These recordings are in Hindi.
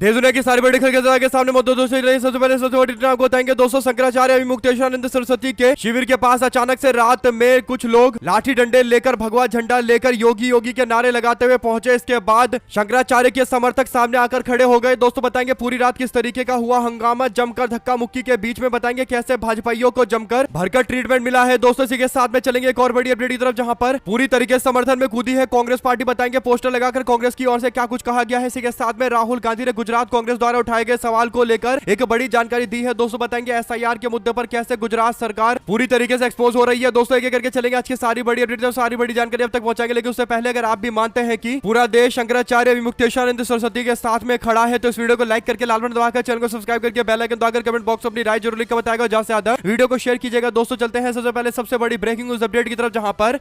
देश दुनिया की सारी बड़ी खबरें के सामने मुद्दों दोस्तों सबसे पहले सबसे बड़ी खबर आपको बताएंगे दोस्तों। शंकराचार्य अभिमुक्तेश्वरानंद सरस्वती के शिविर के पास अचानक से रात में कुछ लोग लाठी डंडे लेकर भगवा झंडा लेकर योगी योगी के नारे लगाते हुए पहुंचे। इसके बाद शंकराचार्य के समर्थक सामने आकर खड़े हो गए। दोस्तों बताएंगे पूरी रात किस तरीके का हुआ हंगामा, जमकर धक्का मुक्की के बीच में बताएंगे कैसे भाजपाइयों को जमकर भरकर ट्रीटमेंट मिला है। दोस्तों इसी के साथ में चलेंगे एक और बड़ी अपडेट की तरफ, जहां पर पूरी तरीके से समर्थन में कूदी है कांग्रेस पार्टी। बताएंगे पोस्टर लगाकर कांग्रेस की ओर से क्या कुछ कहा गया है। इसी के साथ में राहुल गांधी ने गुजरात कांग्रेस द्वारा उठाए गए सवाल को लेकर एक बड़ी जानकारी दी है। दोस्तों बताएंगे एसआईआर के मुद्दे पर कैसे गुजरात सरकार पूरी तरीके से एक्सपोज हो रही है। दोस्तों एक एक करके चलेंगे आज की सारी बड़ी अपडेट, सारी बड़ी जानकारी अब तक पहुंचाएंगे। लेकिन उससे पहले अगर आप भी मानते हैं कि पूरा देश शंकराचार्य अभिमुक्तेश्वरानंद सरस्वती के साथ में खड़ा है तो इस वीडियो को लाइक करके लाल बटन दबाकर चैनल को सब्सक्राइब करके बेल आइकन दबाकर कमेंट बॉक्स में अपनी राय जरूर लिखकर बताएगा। ज्यादा से ज्यादा वीडियो को शेयर कीजिएगा। दोस्तों चलते हैं सबसे पहले सबसे बड़ी ब्रेकिंग न्यूज अपडेट की तरफ, जहां पर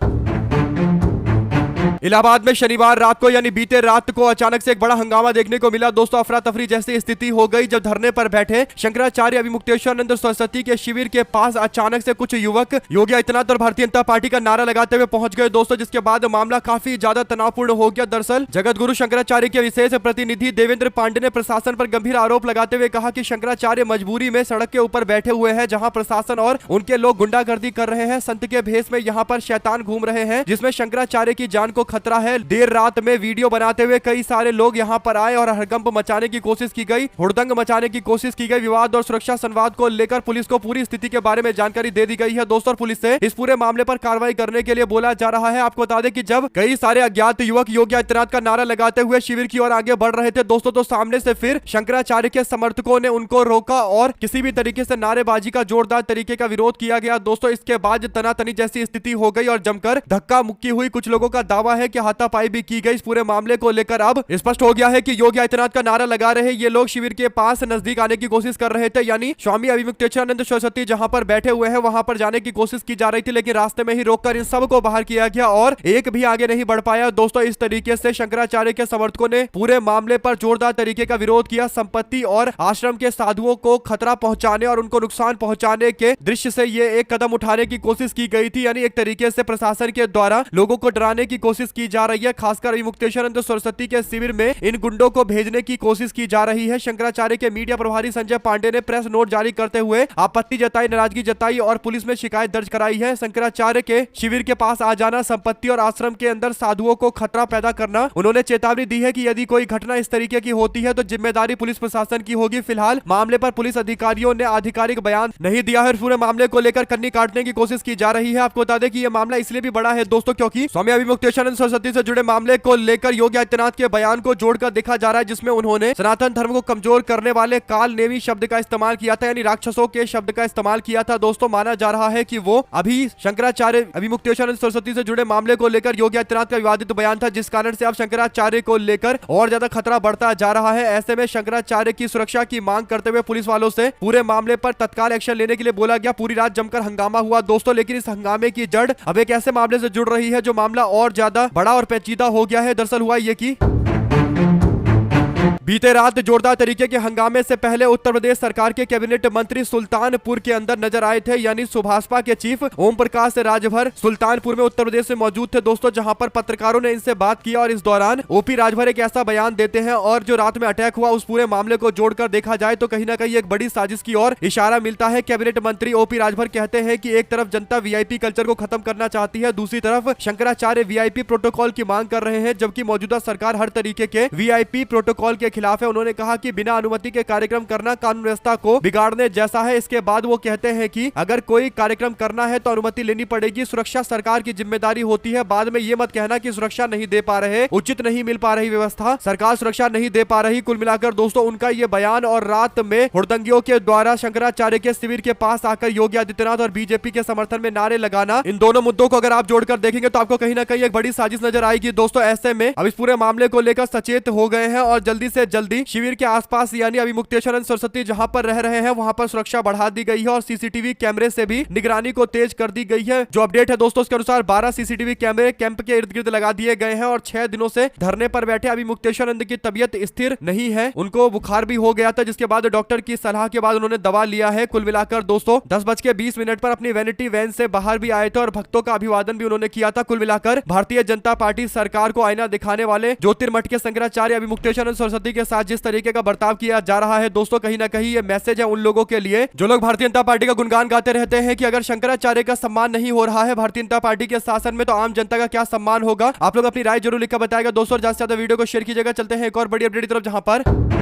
इलाहाबाद में शनिवार रात को यानी बीते रात को अचानक से एक बड़ा हंगामा देखने को मिला। दोस्तों अफरा तफरी जैसी स्थिति हो गई जब धरने पर बैठे शंकराचार्य अभिमुक्तेश्वरानंद सरस्वती के शिविर के पास अचानक से कुछ युवक योगी आदित्यनाथ और भारतीय जनता पार्टी का नारा लगाते हुए पहुंच गए। दोस्तों जिसके बाद मामला काफी ज्यादा तनावपूर्ण हो गया। दरअसल जगत गुरु शंकराचार्य के विशेष प्रतिनिधि देवेंद्र पांडे ने प्रशासन पर गंभीर आरोप लगाते हुए कहा कि शंकराचार्य मजबूरी में सड़क के ऊपर बैठे हुए हैं, जहां प्रशासन और उनके लोग गुंडागर्दी कर रहे हैं। संत के भेष में यहाँ पर शैतान घूम रहे हैं जिसमें शंकराचार्य की जान को खतरा है। देर रात में वीडियो बनाते हुए कई सारे लोग यहां पर आए और हड़कंप मचाने की कोशिश की गई, हुड़दंग मचाने की कोशिश की गई। विवाद और सुरक्षा संवाद को लेकर पुलिस को पूरी स्थिति के बारे में जानकारी दे दी गई है। दोस्तों पुलिस से इस पूरे मामले पर कार्रवाई करने के लिए बोला जा रहा है। आपको बता दें कि जब कई सारे अज्ञात युवक योगी आदित्यनाथ का नारा लगाते हुए शिविर की ओर आगे बढ़ रहे थे दोस्तों, तो सामने से फिर शंकराचार्य के समर्थकों ने उनको रोका और किसी भी तरीके से नारेबाजी का जोरदार तरीके का विरोध किया गया। दोस्तों इसके बाद तनातनी जैसी स्थिति हो गई और जमकर धक्का मुक्की हुई। कुछ लोगों का दावा है कि हाथापाई भी की गई। इस पूरे मामले को लेकर अब स्पष्ट हो गया है कि योगी आदित्यनाथ का नारा लगा रहे ये लोग शिविर के पास नजदीक आने की कोशिश कर रहे थे, यानी स्वामी अभिमुक्तेश्वरानंद सरस्वती जहां पर बैठे हुए हैं वहां पर जाने की कोशिश की जा रही थी, लेकिन रास्ते में ही रोककर इन सबको बाहर किया गया और एक भी आगे नहीं बढ़ पाया। दोस्तों इस तरीके से शंकराचार्य के समर्थकों ने पूरे मामले पर जोरदार तरीके का विरोध किया। संपत्ति और आश्रम के साधुओं को खतरा पहुंचाने और उनको नुकसान पहुंचाने के दृश्य से ये एक कदम उठाने की कोशिश की गई थी, यानी एक तरीके से प्रशासन के द्वारा लोगों को डराने की कोशिश की जा रही है। खासकर अभिमुक्तेश्वरानंद सरस्वती के शिविर में इन गुंडों को भेजने की कोशिश की जा रही है। शंकराचार्य के मीडिया प्रभारी संजय पांडे ने प्रेस नोट जारी करते हुए आपत्ति जताई, नाराजगी जताई और पुलिस में शिकायत दर्ज कराई है। शंकराचार्य के शिविर के पास आ जाना, संपत्ति और आश्रम के अंदर साधुओं को खतरा पैदा करना। उन्होंने चेतावनी दी है कि यदि कोई घटना इस तरीके की होती है तो जिम्मेदारी पुलिस प्रशासन की होगी। फिलहाल मामले पर पुलिस अधिकारियों ने आधिकारिक बयान नहीं दिया है। पूरे मामले को लेकर कन्नी काटने की कोशिश की जा रही है। आपको बता दें कि यह मामला इसलिए भी बड़ा है दोस्तों क्योंकि स्वामी अभिमुक्तेश्वरानंद सरस्वती से जुड़े मामले को लेकर योगी आदित्यनाथ के बयान को जोड़कर देखा जा रहा है, जिसमें उन्होंने सनातन धर्म को कमजोर करने वाले काल नेमी शब्द का इस्तेमाल किया था, यानी राक्षसों के शब्द का इस्तेमाल किया था। दोस्तों माना जा रहा है कि वो अभी शंकराचार्य अभिमुक्तेश्वरानंद सरस्वती से जुड़े मामले को लेकर योगी आदित्यनाथ का विवादित बयान था, जिस कारण से अब शंकराचार्य को लेकर और ज्यादा खतरा बढ़ता जा रहा है। ऐसे में शंकराचार्य की सुरक्षा की मांग करते हुए पुलिस वालों से पूरे मामले पर तत्काल एक्शन लेने के लिए बोला गया। पूरी रात जमकर हंगामा हुआ दोस्तों, लेकिन इस हंगामे की जड़ अब एक ऐसे मामले से जुड़ रही है जो मामला और ज्यादा बड़ा और पेचीदा हो गया है। दरअसल हुआ ये कि बीते रात जोरदार तरीके के हंगामे से पहले उत्तर प्रदेश सरकार के कैबिनेट मंत्री सुल्तानपुर के अंदर नजर आए थे, यानी सुभाषपा के चीफ ओम प्रकाश राजभर सुल्तानपुर में उत्तर प्रदेश में मौजूद थे दोस्तों, जहां पर पत्रकारों ने इनसे बात की और इस दौरान ओपी राजभर एक ऐसा बयान देते हैं और जो रात में अटैक हुआ उस पूरे मामले को जोड़कर देखा जाए तो कहीं ना कहीं एक बड़ी साजिश की ओर इशारा मिलता है। कैबिनेट मंत्री ओपी राजभर कहते हैं कि एक तरफ जनता वीआईपी कल्चर को खत्म करना चाहती है, दूसरी तरफ शंकराचार्य वीआईपी प्रोटोकॉल की मांग कर रहे हैं, जबकि मौजूदा सरकार हर तरीके के वीआईपी प्रोटोकॉल के खिलाफ है। उन्होंने कहा कि बिना अनुमति के कार्यक्रम करना कानून व्यवस्था को बिगाड़ने जैसा है। इसके बाद वो कहते हैं कि अगर कोई कार्यक्रम करना है तो अनुमति लेनी पड़ेगी, सुरक्षा सरकार की जिम्मेदारी होती है। बाद में ये मत कहना कि सुरक्षा नहीं दे पा रहे, उचित नहीं मिल पा रही व्यवस्था, सरकार सुरक्षा नहीं दे पा रही। कुल मिलाकर दोस्तों उनका ये बयान और रात में हुड़दंगियों के द्वारा शंकराचार्य के शिविर के पास आकर योगी आदित्यनाथ और बीजेपी के समर्थन में नारे लगाना, इन दोनों मुद्दों को अगर आप जोड़कर देखेंगे तो आपको कहीं ना कहीं एक बड़ी साजिश नजर आएगी दोस्तों। ऐसे में अब इस पूरे मामले को लेकर सचेत हो गए हैं और जल्दी से जल्दी शिविर के आसपास यानी अभिमुक्तेश्वरानंद सरस्वती जहां पर रह रहे हैं वहां पर सुरक्षा बढ़ा दी गई है और सीसीटीवी कैमरे से भी निगरानी को तेज कर दी गई है। जो अपडेट है दोस्तों उसके अनुसार 12 सीसीटीवी कैमरे कैंप के इर्द गिर्द लगा दिए गए हैं और 6 दिनों से धरने पर बैठे अभिमुक्तेश्वरानंद की तबियत स्थिर नहीं है, उनको बुखार भी हो गया था, जिसके बाद डॉक्टर की सलाह के बाद उन्होंने दवा लिया है। कुल मिलाकर दोस्तों 10:20 पर अपनी वैनिटी वैन से बाहर भी आए थे और भक्तों का अभिवादन भी उन्होंने किया था। कुल मिलाकर भारतीय जनता पार्टी सरकार को आईना दिखाने वाले ज्योतिर्मठ के शंकराचार्य अभिमुक्तेश्वरानंद सरस्वती सरस्वती के साथ जिस तरीके का बर्ताव किया जा रहा है दोस्तों, कहीं ना कहीं ये मैसेज है उन लोगों के लिए जो लोग भारतीय जनता पार्टी का गुणगान गाते रहते हैं कि अगर शंकराचार्य का सम्मान नहीं हो रहा है भारतीय जनता पार्टी के शासन में तो आम जनता का क्या सम्मान होगा। आप लोग अपनी राय जरूर लिखकर बताएगा दोस्तों, ज्यादा से ज्यादा वीडियो को शेयर कीजिएगा। चलते हैं एक और बड़ी अपडेट की तरफ, जहां पर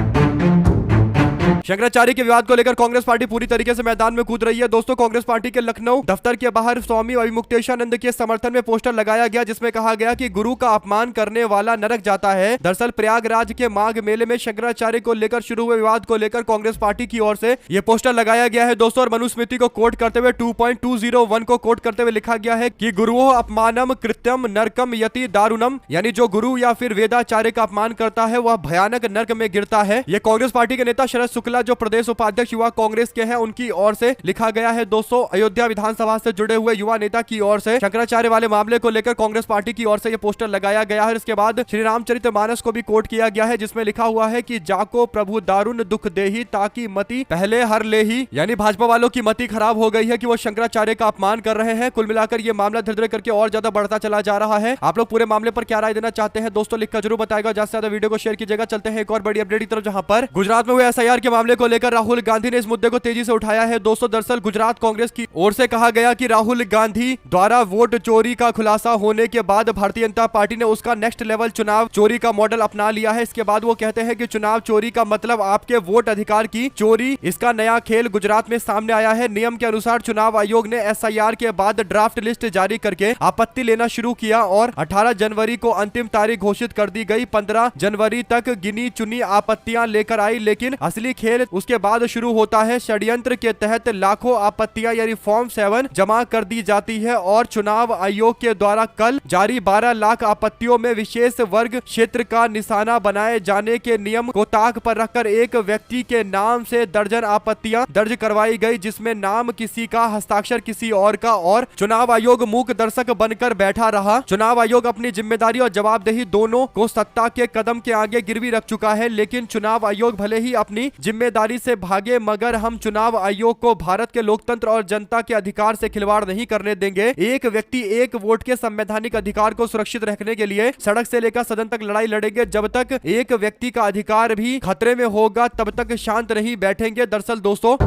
शंकराचार्य के विवाद को लेकर कांग्रेस पार्टी पूरी तरीके से मैदान में कूद रही है दोस्तों। कांग्रेस पार्टी के लखनऊ दफ्तर के बाहर स्वामी अभिमुक्तेशानंद के समर्थन में पोस्टर लगाया गया जिसमें कहा गया कि गुरु का अपमान करने वाला नरक जाता है। दरअसल प्रयागराज के माघ मेले में शंकराचार्य को लेकर शुरू हुए विवाद को लेकर कांग्रेस पार्टी की ओर से यह पोस्टर लगाया गया है दोस्तों। और मनुस्मृति को कोट करते हुए 2.201 को कोट करते हुए लिखा गया है कि गुरुओ अपमानम कृत्यम नरकम यति दारुणम, यानी जो गुरु या फिर वेदाचार्य का अपमान करता है वह भयानक नरक में गिरता है। यह कांग्रेस पार्टी के नेता शरद शुक्ला जो प्रदेश उपाध्यक्ष युवा कांग्रेस के हैं उनकी ओर से लिखा गया है दोस्तों। अयोध्या विधानसभा से जुड़े हुए युवा नेता की ओर से शंकराचार्य वाले मामले को लेकर कांग्रेस पार्टी की ओर से यह पोस्टर लगाया गया है। इसके बाद श्री रामचरितमानस को भी कोट किया गया है जिसमें लिखा हुआ है कि जाको प्रभु दारुण दुख देही ताकि मति पहले हर ले ही, यानी भाजपा वालों की मति खराब हो गई है कि वो शंकराचार्य का अपमान कर रहे हैं। कुल मिलाकर ये मामला धीरे धीरे करके और ज्यादा बढ़ता चला जा रहा है। आप लोग पूरे मामले पर क्या राय देना चाहते हैं दोस्तों, लिखकर जरूर बताएगा। ज्यादा से ज्यादा वीडियो को शेयर कीजिएगा। चलते हैं एक और बड़ी अपडेट की तरफ, जहां पर गुजरात में हुए एसआईआर के मामले को लेकर राहुल गांधी ने इस मुद्दे को तेजी से उठाया है दोस्तों। दरअसल गुजरात कांग्रेस की ओर से कहा गया कि राहुल गांधी द्वारा वोट चोरी का खुलासा होने के बाद भारतीय जनता पार्टी ने उसका नेक्स्ट लेवल चुनाव चोरी का मॉडल अपना लिया है। इसके बाद वो कहते हैं कि चुनाव चोरी का मतलब आपके वोट अधिकार की चोरी, इसका नया खेल गुजरात में सामने आया है। नियम के अनुसार चुनाव आयोग ने एसआईआर के बाद ड्राफ्ट लिस्ट जारी करके आपत्ति लेना शुरू किया और 18 जनवरी को अंतिम तारीख घोषित कर दी गई। 15 जनवरी तक गिनी चुनी आपत्तियां लेकर आई, लेकिन असली खेल उसके बाद शुरू होता है। षड्यंत्र के तहत लाखों आपत्तियां यानी फॉर्म 7 जमा कर दी जाती है और चुनाव आयोग के द्वारा कल जारी 12 लाख आपत्तियों में विशेष वर्ग क्षेत्र का निशाना बनाए जाने के नियम को ताक पर रखकर एक व्यक्ति के नाम से दर्जन आपत्तियां दर्ज करवाई गई जिसमें नाम किसी का, हस्ताक्षर किसी और का, और चुनाव आयोग मूक दर्शक बनकर बैठा रहा। चुनाव आयोग अपनी जिम्मेदारी और जवाबदेही दोनों को सत्ता के कदम के आगे गिरवी रख चुका है, लेकिन चुनाव आयोग भले ही अपनी जिम्मेदारी से भागे मगर हम चुनाव आयोग को भारत के लोकतंत्र और जनता के अधिकार से खिलवाड़ नहीं करने देंगे। एक व्यक्ति एक वोट के संवैधानिक अधिकार को सुरक्षित रखने के लिए सड़क से लेकर सदन तक लड़ाई लड़ेंगे। जब तक एक व्यक्ति का अधिकार भी खतरे में होगा तब तक शांत नहीं बैठेंगे। दरअसल दोस्तों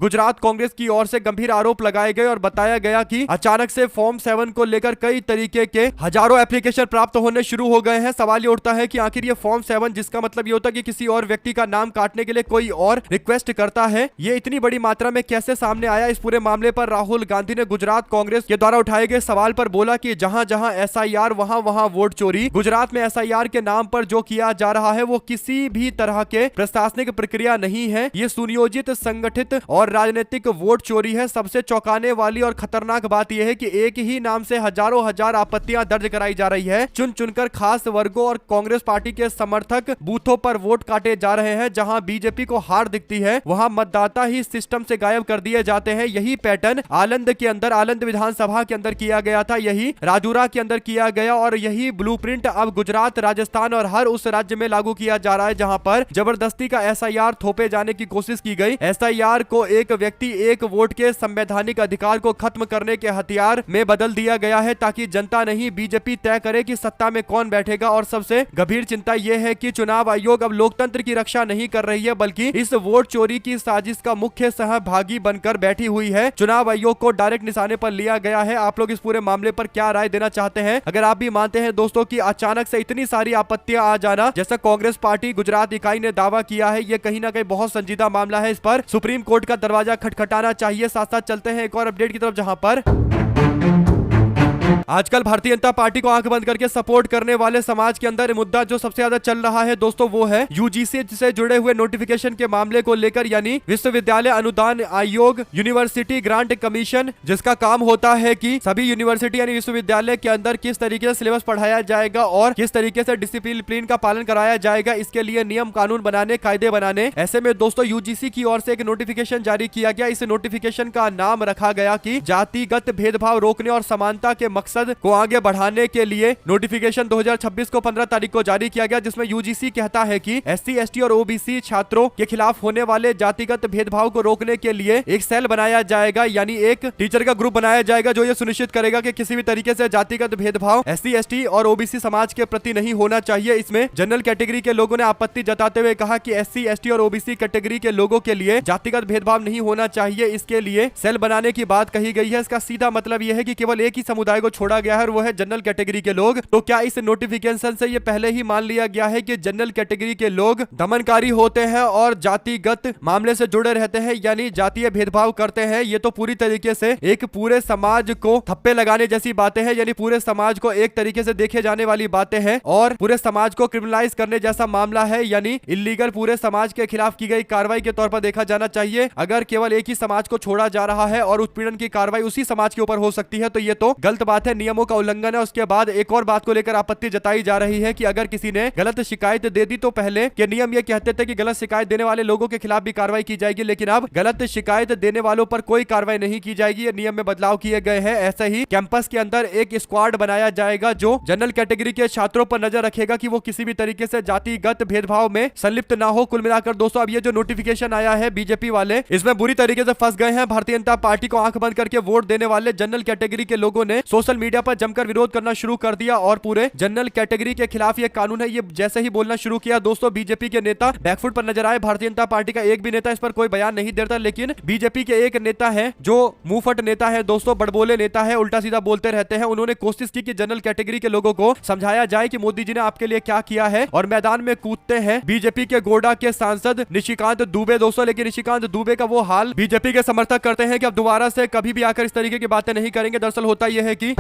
गुजरात कांग्रेस की ओर से गंभीर आरोप लगाए गए और बताया गया कि अचानक से फॉर्म 7 को लेकर कई तरीके के हजारों एप्लीकेशन प्राप्त होने शुरू हो गए हैं। सवाल ये उठता है कि आखिर ये फॉर्म 7 जिसका मतलब ये होता है कि किसी और व्यक्ति का नाम काटने के लिए कोई और रिक्वेस्ट करता है, ये इतनी बड़ी मात्रा में कैसे सामने आया। इस पूरे मामले पर राहुल गांधी ने गुजरात कांग्रेस के द्वारा उठाए गए सवाल पर बोला कि जहां जहां एसआईआर वहां वहां वोट चोरी। गुजरात में एसआईआर के नाम पर जो किया जा रहा है वो किसी भी तरह के प्रशासनिक प्रक्रिया नहीं है, ये सुनियोजित, संगठित और राजनीतिक वोट चोरी है। सबसे चौंकाने वाली और खतरनाक बात यह है कि एक ही नाम से हजारों हजार आपत्तियां दर्ज कराई जा रही है। चुन चुनकर खास वर्गों और कांग्रेस पार्टी के समर्थक बूथों पर वोट काटे जा रहे हैं। जहां बीजेपी को हार दिखती है वहां मतदाता ही सिस्टम से गायब कर दिए जाते हैं। यही पैटर्न आलंद के अंदर, आलंद विधानसभा के अंदर किया गया था, यही राजूरा के अंदर किया गया और यही ब्लूप्रिंट अब गुजरात, राजस्थान और हर उस राज्य में लागू किया जा रहा है जहां पर जबरदस्ती का एसआईआर थोपे जाने की कोशिश की गई। एसआईआर को एक व्यक्ति एक वोट के संवैधानिक अधिकार को खत्म करने के हथियार में बदल दिया गया है ताकि जनता नहीं बीजेपी तय करे कि सत्ता में कौन बैठेगा। और सबसे गंभीर चिंता यह है कि चुनाव आयोग अब लोकतंत्र की रक्षा नहीं कर रही है बल्कि इस वोट चोरी की साजिश का मुख्य सहभागी बनकर बैठी हुई है। चुनाव आयोग को डायरेक्ट निशाने पर लिया गया है। आप लोग इस पूरे मामले पर क्या राय देना चाहते हैं? अगर आप भी मानते हैं दोस्तों कि अचानक से इतनी सारी आपत्तियां आ जाना जैसा कांग्रेस पार्टी गुजरात इकाई ने दावा किया है, यह कहीं ना कहीं बहुत संजीदा मामला है। इस पर सुप्रीम कोर्ट का दरवाजा खटखटाना चाहिए। साथ साथ चलते हैं एक और अपडेट की तरफ, जहां पर आजकल भारतीय जनता पार्टी को आंख बंद करके सपोर्ट करने वाले समाज के अंदर मुद्दा जो सबसे ज्यादा चल रहा है दोस्तों वो है यूजीसी से जुड़े हुए नोटिफिकेशन के मामले को लेकर, यानी विश्वविद्यालय अनुदान आयोग, यूनिवर्सिटी ग्रांट कमीशन, जिसका काम होता है कि सभी यूनिवर्सिटी यानी विश्वविद्यालय के अंदर किस तरीके से सिलेबस पढ़ाया जाएगा और किस तरीके से डिसिप्लिन का पालन कराया जाएगा, इसके लिए नियम कानून बनाने, कायदे बनाने। ऐसे में दोस्तों यूजीसी की ओर से एक नोटिफिकेशन जारी किया गया। इस नोटिफिकेशन का नाम रखा गया कि जातिगत भेदभाव रोकने और समानता के मकसद मकसद को आगे बढ़ाने के लिए नोटिफिकेशन 2026 को 15 तारीख को जारी किया गया, जिसमें यूजीसी कहता है कि एससी, एसटी और ओबीसी छात्रों के खिलाफ होने वाले जातिगत भेदभाव को रोकने के लिए एक सेल बनाया जाएगा, यानी एक टीचर का ग्रुप बनाया जाएगा जो ये सुनिश्चित करेगा कि किसी भी तरीके से जातिगत भेदभाव एससी, एसटी और ओबीसी समाज के प्रति नहीं होना चाहिए। इसमें जनरल कैटेगरी के लोगों ने आपत्ति जताते हुए कहा कि एससी, एसटी और ओबीसी कैटेगरी के लोगों के लिए जातिगत भेदभाव नहीं होना चाहिए, इसके लिए सेल बनाने की बात कही गई है। इसका सीधा मतलब यह है कि केवल एक ही समुदाय को छोड़ा गया है और वो है जनरल कैटेगरी के लोग। तो क्या इस नोटिफिकेशन से ये पहले ही मान लिया गया है कि जनरल कैटेगरी के लोग दमनकारी होते हैं और जातिगत मामले से जुड़े रहते हैं, यानी जातीय भेदभाव करते हैं? ये तो पूरी तरीके से एक पूरे समाज को थप्पे लगाने जैसी बातें हैं, यानी पूरे समाज को एक तरीके से देखे जाने वाली बातें हैं और पूरे समाज को क्रिमिनलाइज करने जैसा मामला है, यानी इलीगल पूरे समाज के खिलाफ की गई कार्रवाई के तौर पर देखा जाना चाहिए। अगर केवल एक ही समाज को छोड़ा जा रहा है और उत्पीड़न की कार्रवाई उसी समाज के ऊपर हो सकती है तो ये तो गलत बात है, नियमों का उल्लंघन है। उसके बाद एक और बात को लेकर आपत्ति जताई जा रही है कि अगर किसी ने गलत शिकायत दे दी तो पहले के नियम ये कहते थे कि गलत शिकायत देने वाले लोगों के खिलाफ भी कार्रवाई की जाएगी, लेकिन अब गलत शिकायत देने वालों पर कोई कार्रवाई नहीं की जाएगी। ये नियम में बदलाव किए गए हैं। ऐसे ही कैंपस के अंदर एक स्क्वाड बनाया जाएगा जो जनरल कैटेगरी के छात्रों पर नजर रखेगा कि वो किसी भी तरीके से जातिगत भेदभाव में संलिप्त ना हो। कुल मिलाकर दोस्तों अब ये जो नोटिफिकेशन आया है बीजेपी वाले इसमें बुरी तरीके से फंस गए हैं। भारतीय जनता पार्टी को आंख बंद करके वोट देने वाले जनरल कैटेगरी के लोगों ने सोशल मीडिया पर जमकर विरोध करना शुरू कर दिया और पूरे जनरल कैटेगरी के खिलाफ ये कानून है, ये जैसे ही बोलना शुरू किया दोस्तों बीजेपी के नेता बैकफुट पर नजर आए। भारतीय जनता पार्टी का एक भी नेता इस पर कोई बयान नहीं देता, लेकिन बीजेपी के एक नेता है जो मुंहफट नेता है दोस्तों, बड़बोले नेता है, उल्टा सीधा बोलते रहते हैं। उन्होंने कोशिश की कि जनरल कैटेगरी के लोगों को समझाया जाए कि मोदी जी ने आपके लिए क्या किया है और मैदान में कूदते हैं बीजेपी के गोड्डा के सांसद निशिकांत दुबे दोस्तों। लेकिन निशिकांत दुबे का वो हाल बीजेपी के समर्थक करते हैं कि अब दोबारा से कभी भी आकर इस तरीके की बातें नहीं करेंगे। दरअसल होता यह है कि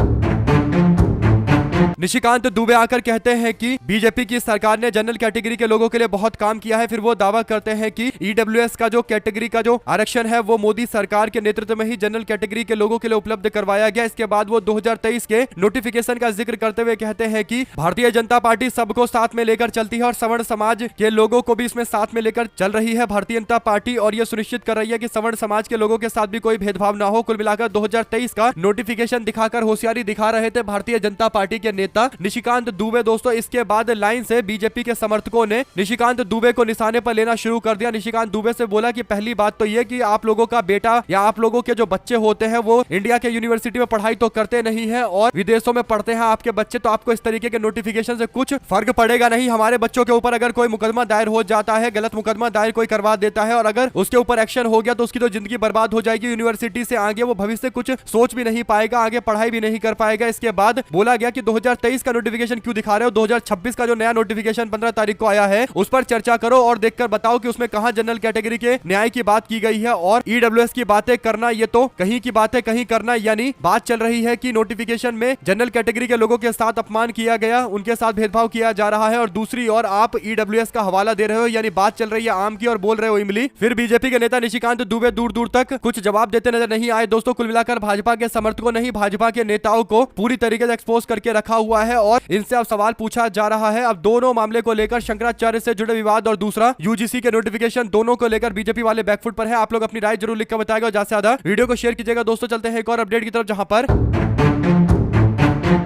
निशिकांत दुबे आकर कहते हैं कि बीजेपी की सरकार ने जनरल कैटेगरी के लोगों के लिए बहुत काम किया है। फिर वो दावा करते हैं कि ईडब्ल्यूएस का जो कैटेगरी का जो आरक्षण है वो मोदी सरकार के नेतृत्व में ही जनरल कैटेगरी के लोगों के लिए उपलब्ध करवाया गया। इसके बाद वो 2023 के नोटिफिकेशन का जिक्र करते हुए कहते हैं कि भारतीय जनता पार्टी सबको साथ में लेकर चलती है और सवर्ण समाज के लोगों को भी इसमें साथ में लेकर चल रही है भारतीय जनता पार्टी, और ये सुनिश्चित कर रही है कि सवर्ण समाज के लोगों के साथ भी कोई भेदभाव ना हो। कुल मिलाकर 2023 का नोटिफिकेशन दिखाकर होशियारी दिखा रहे थे भारतीय जनता पार्टी के नेता निशिकांत दुबे दोस्तों। इसके बाद लाइन से बीजेपी के समर्थकों ने निशिकांत दुबे को निशाने पर लेना शुरू कर दिया। निशिकांत दुबे से बोला कि पहली बात तो यह कि आप लोगों का बेटा या आप लोगों के जो बच्चे होते हैं वो इंडिया के यूनिवर्सिटी में पढ़ाई तो करते नहीं है और विदेशों में पढ़ते हैं आपके बच्चे, तो आपको इस तरीके के नोटिफिकेशन से कुछ फर्क पड़ेगा नहीं। हमारे बच्चों के ऊपर अगर कोई मुकदमा दायर हो जाता है, गलत मुकदमा दायर कोई करवा देता है और अगर उसके ऊपर एक्शन हो गया तो उसकी तो जिंदगी बर्बाद हो जाएगी। यूनिवर्सिटी से आगे वो भविष्य कुछ सोच भी नहीं पाएगा, आगे पढ़ाई भी नहीं कर पाएगा। इसके बाद बोला गया कि 2023 का नोटिफिकेशन क्यों दिखा रहे हो, 2026 का जो नया नोटिफिकेशन 15 तारीख को आया है उस पर चर्चा करो और देखकर बताओ कि उसमें कहां जनरल कैटेगरी के न्याय की बात की गई है और ईडब्ल्यूएस की बातें करना ये तो कहीं की बात है कहीं करना, यानी बात चल रही है कि नोटिफिकेशन में जनरल कैटेगरी के लोगों के साथ अपमान किया गया, उनके साथ भेदभाव किया जा रहा है और दूसरी ओर आप ईडब्ल्यूएस का हवाला दे रहे हो, यानी बात चल रही है आम की और बोल रहे हो इमली। फिर बीजेपी के नेता निशिकांत दुबे दूर दूर तक कुछ जवाब देते नजर नहीं आए दोस्तों। कुल मिलाकर भाजपा के समर्थकों ने ही भाजपा के नेताओं को पूरी तरीके से एक्सपोज करके रखा हुआ है और इनसे अब सवाल पूछा जा रहा है। अब दोनों मामले को लेकर शंकराचार्य से जुड़े विवाद और दूसरा यूजीसी के नोटिफिकेशन, दोनों को लेकर बीजेपी वाले बैकफुट पर है। आप लोग अपनी राय जरूर लिखकर बताएगा, ज्यादा से ज्यादा वीडियो को शेयर कीजिएगा दोस्तों। चलते हैं एक और अपडेट की तरफ, जहां पर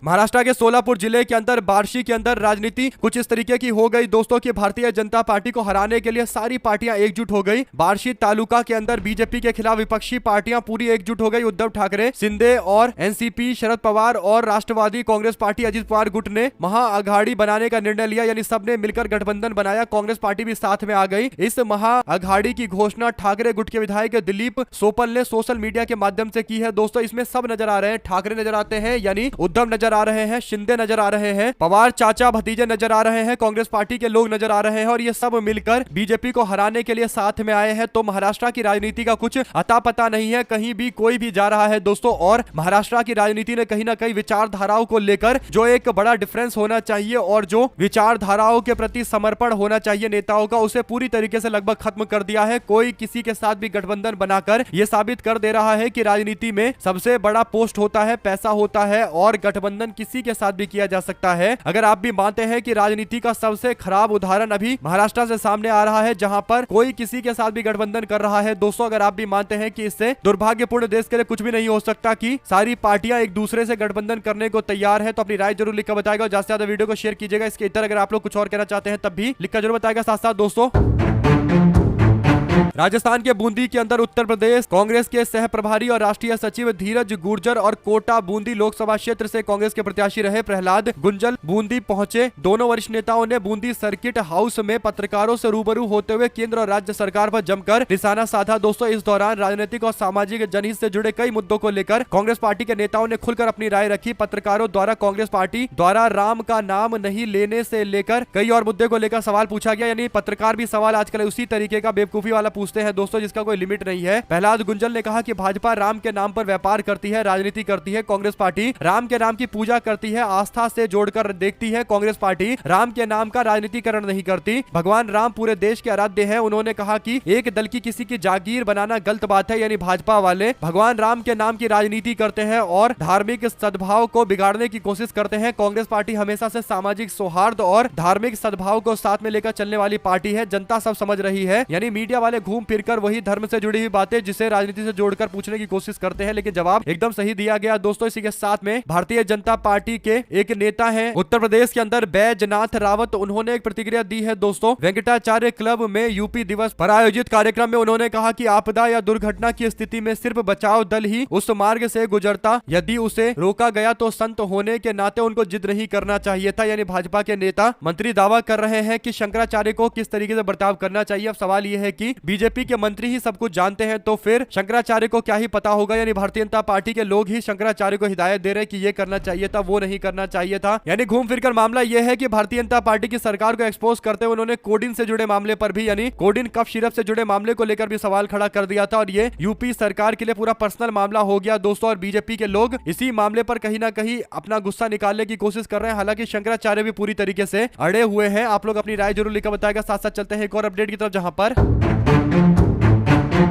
महाराष्ट्र के सोलापुर जिले के अंदर बार्शी के अंदर राजनीति कुछ इस तरीके की हो गई दोस्तों कि भारतीय जनता पार्टी को हराने के लिए सारी पार्टियां एकजुट हो गई। बार्शी तालुका के अंदर बीजेपी के खिलाफ विपक्षी पार्टियां पूरी एकजुट हो गई। उद्धव ठाकरे, शिंदे और एनसीपी, शरद पवार और राष्ट्रवादी कांग्रेस पार्टी अजित पवार गुट ने महाअघाड़ी बनाने का निर्णय लिया, यानी सबने मिलकर गठबंधन बनाया। कांग्रेस पार्टी भी साथ में आ गई। इस महाअघाड़ी की घोषणा ठाकरे गुट के विधायक दिलीप सोपल ने सोशल मीडिया के माध्यम से की है दोस्तों। इसमें सब नजर आ रहे हैं, ठाकरे नजर आते हैं यानी उद्धव नजर आ रहे हैं, शिंदे नजर आ रहे हैं, पवार चाचा भतीजे नजर आ रहे हैं, कांग्रेस पार्टी के लोग नजर आ रहे हैं और ये सब मिलकर बीजेपी को हराने के लिए साथ में आए हैं। तो महाराष्ट्र की राजनीति का कुछ अता पता नहीं है, कहीं भी कोई भी जा रहा है दोस्तों। और महाराष्ट्र की राजनीति ने कहीं ना कहीं विचारधाराओं को लेकर जो एक बड़ा डिफरेंस होना चाहिए और जो विचारधाराओं के प्रति समर्पण होना चाहिए नेताओं का, उसे पूरी तरीके से लगभग खत्म कर दिया है। कोई किसी के साथ भी गठबंधन बनाकर यह साबित कर दे रहा है कि राजनीति में सबसे बड़ा पोस्ट होता है, पैसा होता है और गठबंधन गठबंधन किसी के साथ भी किया जा सकता है। अगर आप भी मानते हैं कि राजनीति का सबसे खराब उदाहरण अभी महाराष्ट्र से सामने आ रहा है, जहां पर कोई किसी के साथ भी गठबंधन कर रहा है, दोस्तों अगर आप भी मानते हैं कि इससे दुर्भाग्यपूर्ण देश के लिए कुछ भी नहीं हो सकता कि सारी पार्टियां एक दूसरे से गठबंधन करने को तैयार है, तो अपनी राय जरूर लिखकर बताएगा और ज्यादा से ज्यादा वीडियो को शेयर कीजिएगा। इसके इतर अगर आप लोग कुछ और कहना चाहते हैं तब भी लिखकर जरूर बताएगा। साथ साथ दोस्तों राजस्थान के बूंदी के अंदर उत्तर प्रदेश कांग्रेस के सह प्रभारी और राष्ट्रीय सचिव धीरज गुर्जर और कोटा बूंदी लोकसभा क्षेत्र से कांग्रेस के प्रत्याशी रहे प्रहलाद गुंजल बूंदी पहुंचे। दोनों वरिष्ठ नेताओं ने बूंदी सर्किट हाउस में पत्रकारों से रूबरू होते हुए केंद्र और राज्य सरकार पर जमकर निशाना साधा। दोस्तों इस दौरान राजनीतिक और सामाजिक जनहित से जुड़े कई मुद्दों को लेकर कांग्रेस पार्टी के नेताओं ने खुलकर अपनी राय रखी। पत्रकारों द्वारा कांग्रेस पार्टी द्वारा राम का नाम नहीं लेने से लेकर कई और मुद्दे को लेकर सवाल पूछा गया। यानी पत्रकार भी सवाल आजकल उसी तरीके का बेवकूफी वाला पूछते हैं दोस्तों, जिसका कोई लिमिट नहीं है। प्रहलाद गुंजल ने कहा कि भाजपा राम के नाम पर व्यापार करती है, राजनीति करती है। कांग्रेस पार्टी राम के नाम की पूजा करती है, आस्था से जोड़कर देखती है। कांग्रेस पार्टी राम के नाम का राजनीतिकरण नहीं करती। भगवान राम पूरे देश के आराध्य है। उन्होंने कहा कि एक दल की किसी की जागीर बनाना गलत बात है। यानी भाजपा वाले भगवान राम के नाम की राजनीति करते हैं और धार्मिक सद्भाव को बिगाड़ने की कोशिश करते हैं। कांग्रेस पार्टी हमेशा से सामाजिक सौहार्द और धार्मिक सद्भाव को साथ में लेकर चलने वाली पार्टी है। जनता सब समझ रही है। यानी मीडिया वाले घूम फिरकर वही धर्म से जुड़ी हुई बातें जिसे राजनीति से जोड़कर पूछने की कोशिश करते हैं, लेकिन जवाब एकदम सही दिया गया। दोस्तों इसी के साथ में भारतीय जनता पार्टी के एक नेता हैं उत्तर प्रदेश के अंदर बैजनाथ रावत, उन्होंने एक प्रतिक्रिया दी है। दोस्तों वेंकटाचार्य क्लब में यूपी दिवस पर आयोजित कार्यक्रम में उन्होंने कहा कि आपदा या दुर्घटना की स्थिति में सिर्फ बचाव दल ही उस मार्ग से गुजरता, यदि उसे रोका गया तो संत होने के नाते उनको जिद नहीं करना चाहिए था। यानी भाजपा के नेता मंत्री दावा कर रहे हैं कि शंकराचार्य को किस तरीके से बर्ताव करना चाहिए। अब सवाल यह है कि बीजेपी के मंत्री ही सब कुछ जानते हैं तो फिर शंकराचार्य को क्या ही पता होगा। यानी भारतीय जनता पार्टी के लोग ही शंकराचार्य को हिदायत दे रहे हैं कि ये करना चाहिए था, वो नहीं करना चाहिए था। यानी घूम फिरकर मामला यह है कि भारतीय जनता पार्टी की सरकार को एक्सपोज करते हुए उन्होंने कोडिन से जुड़े मामले पर भी, यानी कोडिन कफ सिरप से जुड़े मामले को लेकर भी सवाल खड़ा कर दिया था और ये यूपी सरकार के लिए पूरा पर्सनल मामला हो गया दोस्तों। और बीजेपी के लोग इसी मामले पर कहीं ना कहीं अपना गुस्सा निकालने की कोशिश कर रहे हैं। हालांकि शंकराचार्य भी पूरी तरीके से अड़े हुए हैं। आप लोग अपनी राय जरूर लिखकर बताएगा। साथ साथ चलते हैं एक और अपडेट की तरफ, जहां पर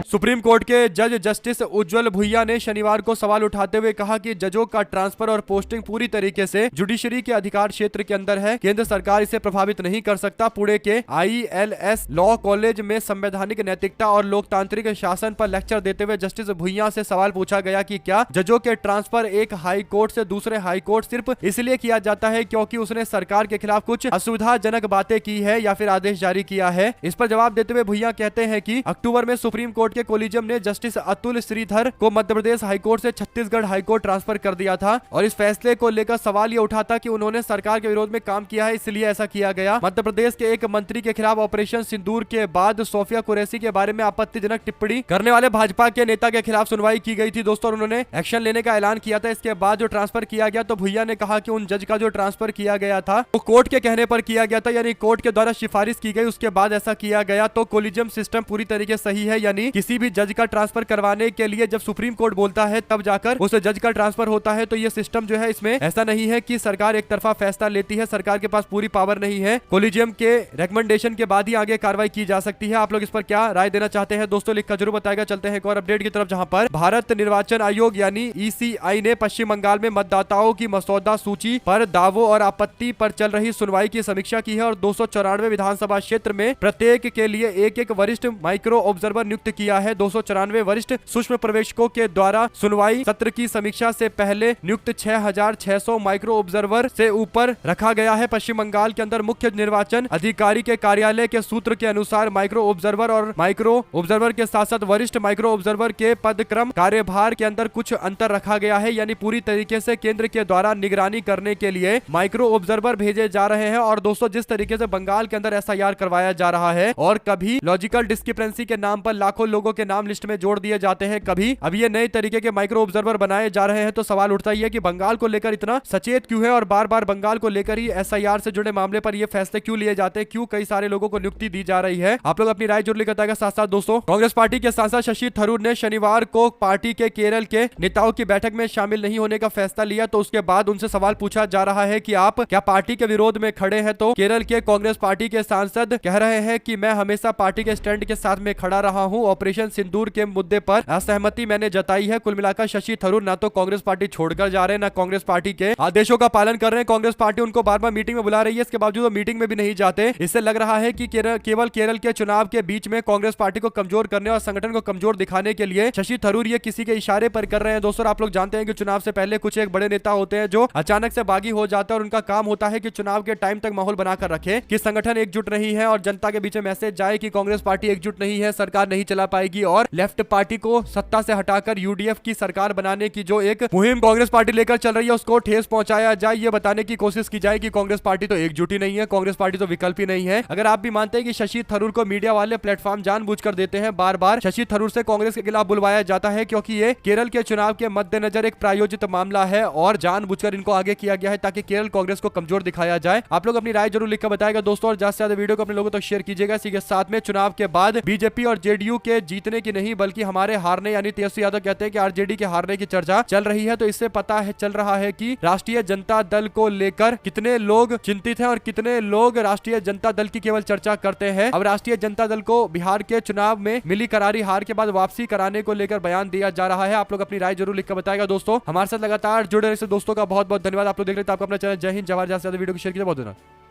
सुप्रीम कोर्ट के जज जस्टिस उज्जवल भुइया ने शनिवार को सवाल उठाते हुए कहा कि जजों का ट्रांसफर और पोस्टिंग पूरी तरीके से जुडिशरी के अधिकार क्षेत्र के अंदर है। केंद्र सरकार इसे प्रभावित नहीं कर सकता। पुणे के ILS लॉ कॉलेज में संवैधानिक नैतिकता और लोकतांत्रिक शासन पर लेक्चर देते हुए जस्टिस भुइया से सवाल पूछा गया कि क्या जजों के ट्रांसफर एक हाई कोर्ट से दूसरे हाई कोर्ट सिर्फ इसलिए किया जाता है क्योंकि उसने सरकार के खिलाफ कुछ असुविधाजनक बातें की है या फिर आदेश जारी किया है। इस पर जवाब देते हुए भुइया कहते हैं कि अक्टूबर में सुप्रीम कोर्ट के कोलिजियम ने जस्टिस अतुल श्रीधर को मध्य प्रदेश हाईकोर्ट से छत्तीसगढ़ हाईकोर्ट ट्रांसफर कर दिया था और इस फैसले को लेकर सवाल यह उठा था कि उन्होंने सरकार के विरोध में काम किया है, इसलिए ऐसा किया गया। मध्य प्रदेश के एक मंत्री के खिलाफ ऑपरेशन सिंदूर के बाद सोफिया कुरैशी के बारे में आपत्तिजनक टिप्पणी करने वाले भाजपा के नेता के खिलाफ सुनवाई की गई थी दोस्तों, उन्होंने एक्शन लेने का ऐलान किया था। इसके बाद जो ट्रांसफर किया गया तो भुइया ने कहा कि उन जज का जो ट्रांसफर किया गया था वो कोर्ट के कहने पर किया गया था, यानी कोर्ट के द्वारा सिफारिश की गई, उसके बाद ऐसा किया गया। तो कोलिजियम सिस्टम पूरी तरीके से सही है। यानी किसी भी जज का ट्रांसफर करवाने के लिए जब सुप्रीम कोर्ट बोलता है तब जाकर उस जज का ट्रांसफर होता है। तो ये सिस्टम जो है इसमें ऐसा नहीं है कि सरकार एक तरफा फैसला लेती है, सरकार के पास पूरी पावर नहीं है। कोलिजियम के रेकमेंडेशन के बाद ही आगे कार्रवाई की जा सकती है। आप लोग इस पर क्या राय देना चाहते हैं दोस्तों, लिखकर जरूर बताएगा। चलते हैं एक और अपडेट की तरफ, जहां पर भारत निर्वाचन आयोग यानी ECI ने पश्चिम बंगाल में मतदाताओं की मसौदा सूची पर दावों और आपत्ति पर चल रही सुनवाई की समीक्षा की है और 294 विधानसभा क्षेत्र में प्रत्येक के लिए एक वरिष्ठ माइक्रो ऑब्जर्वर नियुक्त किया है। 294 वरिष्ठ सूक्ष्म पर्यवेक्षकों के द्वारा सुनवाई सत्र की समीक्षा से पहले नियुक्त 6600 माइक्रो ऑब्जर्वर से ऊपर रखा गया है। पश्चिम बंगाल के अंदर मुख्य निर्वाचन अधिकारी के कार्यालय के सूत्र के अनुसार माइक्रो ऑब्जर्वर और माइक्रो ऑब्जर्वर के साथ साथ वरिष्ठ माइक्रो ऑब्जर्वर के पदक्रम कार्यभार के अंदर कुछ अंतर रखा गया है। यानी पूरी तरीके से केंद्र के द्वारा निगरानी करने के लिए माइक्रो ऑब्जर्वर भेजे जा रहे हैं। और दोस्तों जिस तरीके से बंगाल के अंदर SIR करवाया जा रहा है और कभी लॉजिकल डिस्क्रिपेंसी के नाम पर लाखों लोगों के नाम लिस्ट में जोड़ दिए जाते हैं, कभी अब ये नए तरीके के माइक्रो ऑब्जर्वर बनाए जा रहे हैं, तो सवाल उठता ही है कि बंगाल को लेकर इतना सचेत क्यों है और बार बार बंगाल को लेकर ही SIR से जुड़े मामले पर ये फैसले क्यों लिए जाते हैं, क्यों कई सारे लोगों को नियुक्ति दी जा रही है। आप लोग अपनी राय जरूर लिखकर बताएगा। साथ साथ दोस्तों कांग्रेस पार्टी के सांसद शशि थरूर ने शनिवार को पार्टी के केरल के नेताओं की बैठक में शामिल नहीं होने का फैसला लिया, तो उसके बाद उनसे सवाल पूछा जा रहा है कि आप क्या पार्टी के विरोध में खड़े हैं। तो केरल के कांग्रेस पार्टी के सांसद कह रहे हैं कि मैं हमेशा पार्टी के स्टैंड के साथ में खड़ा रहा हूं ऑपरेशन सिंदूर के मुद्दे पर असहमति मैंने जताई है। कुल मिलाकर शशि थरूर ना तो कांग्रेस पार्टी छोड़कर जा रहे हैं, ना कांग्रेस पार्टी के आदेशों का पालन कर रहे हैं। कांग्रेस पार्टी उनको बार बार मीटिंग में बुला रही है, इसके बावजूद वो मीटिंग में भी नहीं जाते। इससे लग रहा है कि केवल केरल के चुनाव के बीच में कांग्रेस पार्टी को कमजोर करने और संगठन को कमजोर दिखाने के लिए शशि थरूर ये किसी के इशारे पर कर रहे हैं। दोस्तों, आप लोग जानते हैं कि चुनाव से पहले कुछ एक बड़े नेता होते हैं जो अचानक से बागी हो जाते हैं और उनका काम होता है कि चुनाव के टाइम तक माहौल बनाकर रखे कि संगठन एकजुट नहीं है और जनता के बीच में मैसेज जाए कि कांग्रेस पार्टी एकजुट नहीं है, सरकार नहीं चला पाएगी और लेफ्ट पार्टी को सत्ता से हटाकर यूडीएफ की सरकार बनाने की जो एक मुहिम कांग्रेस पार्टी लेकर चल रही है उसको ठेस पहुंचाया जाए, ये बताने की कोशिश की जाए कि कांग्रेस पार्टी तो एकजुट ही नहीं है, कांग्रेस पार्टी तो विकल्प ही नहीं है। अगर आप भी मानते हैं कि शशि थरूर को मीडिया वाले प्लेटफॉर्म जानबूझकर देते हैं, बार बार शशि थरूर से कांग्रेस के खिलाफ बुलवाया जाता है क्योंकि ये केरल के चुनाव के मद्देनजर एक प्रायोजित मामला है और जानबूझकर इनको आगे किया गया है ताकि केरल कांग्रेस को कमजोर दिखाया जाए। आप लोग अपनी राय जरूर लिखकर बताएगा दोस्तों, और ज्यादा से ज्यादा वीडियो को अपने लोगों तक शेयर कीजिएगा। इसी के साथ में चुनाव के बाद बीजेपी और जेडीयू के जीतने की नहीं बल्कि हमारे हारने यानी तेजस्वी यादव कहते हैं कि आरजेडी के हारने की चर्चा चल रही है, तो इससे पता है चल रहा है कि राष्ट्रीय जनता दल को लेकर कितने लोग चिंतित हैं और कितने लोग राष्ट्रीय जनता दल की केवल चर्चा करते हैं। अब राष्ट्रीय जनता दल को बिहार के चुनाव में मिली करारी हार के बाद वापसी कराने को लेकर बयान दिया जा रहा है। आप लोग अपनी राय जरूर लिखकर बताएगा दोस्तों। हमारे साथ लगातार जुड़े रहे दोस्तों का बहुत बहुत धन्यवाद। आप लोग देख रहे थे आपका अपना चैनल जय हिंद जवाहर। ज्यादा वीडियो को शेयर कीजिए। बहुत धन्यवाद।